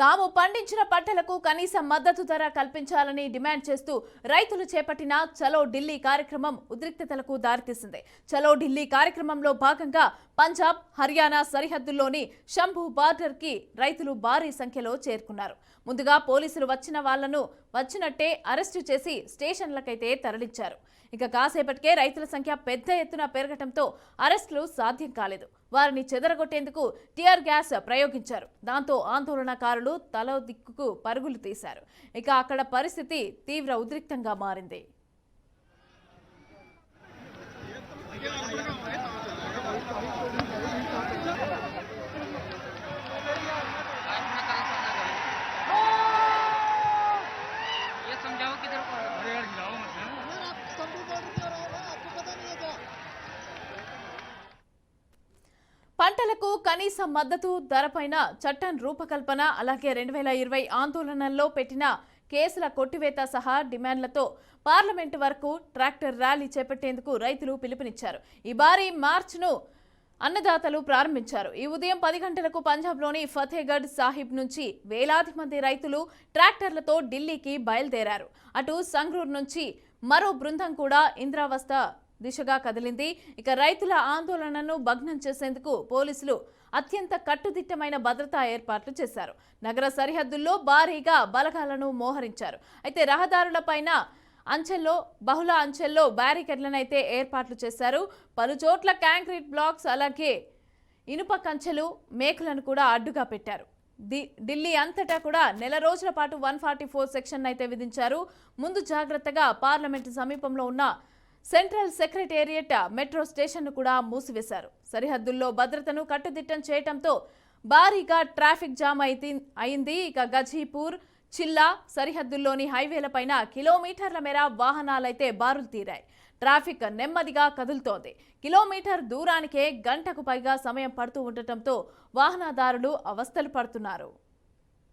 తాము పండించిన పంటలకు కనీస మద్దతు ధర కల్పించాలని డిమాండ్ చేస్తూ రైతులు చేపట్టిన చలో ఢిల్లీ కార్యక్రమం ఉద్రిక్తతలకు దారితీసింది. చలో ఢిల్లీ కార్యక్రమంలో భాగంగా పంజాబ్, హర్యానా సరిహద్దుల్లోని శంభు బార్డర్ కి రైతులు భారీ సంఖ్యలో చేరుకున్నారు. ముందుగా పోలీసులు వచ్చిన వాళ్లను వచ్చినట్టే అరెస్టు చేసి స్టేషన్లకైతే తరలించారు. ఇక కాసేపటికే రైతుల సంఖ్య పెద్ద ఎత్తున పెరగటంతో అరెస్టులు సాధ్యం కాలేదు. వారిని చెదరగొట్టేందుకు టియర్ గ్యాస్ ప్రయోగించారు. దాంతో ఆందోళనకారులు తల దిక్కుకు పరుగులు తీశారు. ఇక అక్కడ పరిస్థితి తీవ్ర ఉద్రిక్తంగా మారింది. పంటలకు కనీస మద్దతు ధరపైన చట్టం రూపకల్పన, అలాగే 2020 ఆందోళనల్లో పెట్టిన కేసుల కొట్టివేత సహా డిమాండ్లతో పార్లమెంటు వరకు ట్రాక్టర్ ర్యాలీ చేపట్టేందుకు రైతులు పిలుపునిచ్చారు. ఈ భారీ మార్చ్ను అన్నదాతలు ప్రారంభించారు. ఈ ఉదయం 10 గంటలకు పంజాబ్లోని ఫతేగఢ్ సాహిబ్ నుంచి వేలాది మంది రైతులు ట్రాక్టర్లతో ఢిల్లీకి బయలుదేరారు. అటు సంగ్రూర్ నుంచి మరో బృందం కూడా ఇంద్రావస్థ దిశగా కదిలింది. ఇక రైతుల ఆందోళనను భగ్నం చేసేందుకు పోలీసులు అత్యంత కట్టుదిట్టమైన భద్రతా ఏర్పాట్లు చేశారు. నగర సరిహద్దుల్లో భారీగా బలగాలను మోహరించారు. అయితే రహదారులపైన బహుళ అంచెల్లో బ్యారికేడ్లనైతే ఏర్పాట్లు చేశారు. పలు చోట్ల కాంక్రీట్ బ్లాక్స్, అలాగే ఇనుప కంచెలు, మేకులను కూడా అడ్డుగా పెట్టారు. ఢిల్లీ అంతటా కూడా నెల రోజుల పాటు 144 సెక్షన్ అయితే విధించారు. ముందు జాగ్రత్తగా పార్లమెంటు సమీపంలో ఉన్న సెంట్రల్ సెక్రటేరియట్ మెట్రో స్టేషన్ను కూడా మూసివేశారు. సరిహద్దుల్లో భద్రతను కట్టుదిట్టం చేయడంతో భారీగా ట్రాఫిక్ జామ్ అయింది. ఇక గజీపూర్, చిల్లా సరిహద్దుల్లోని హైవేలపైన కిలోమీటర్ల మేర వాహనాలైతే బారులు తీరాయి. ట్రాఫిక్ నెమ్మదిగా కదులుతోంది. కిలోమీటర్ దూరానికే గంటకు పైగా సమయం పడుతూ ఉండటంతో వాహనదారులు అవస్థలు పడుతున్నారు.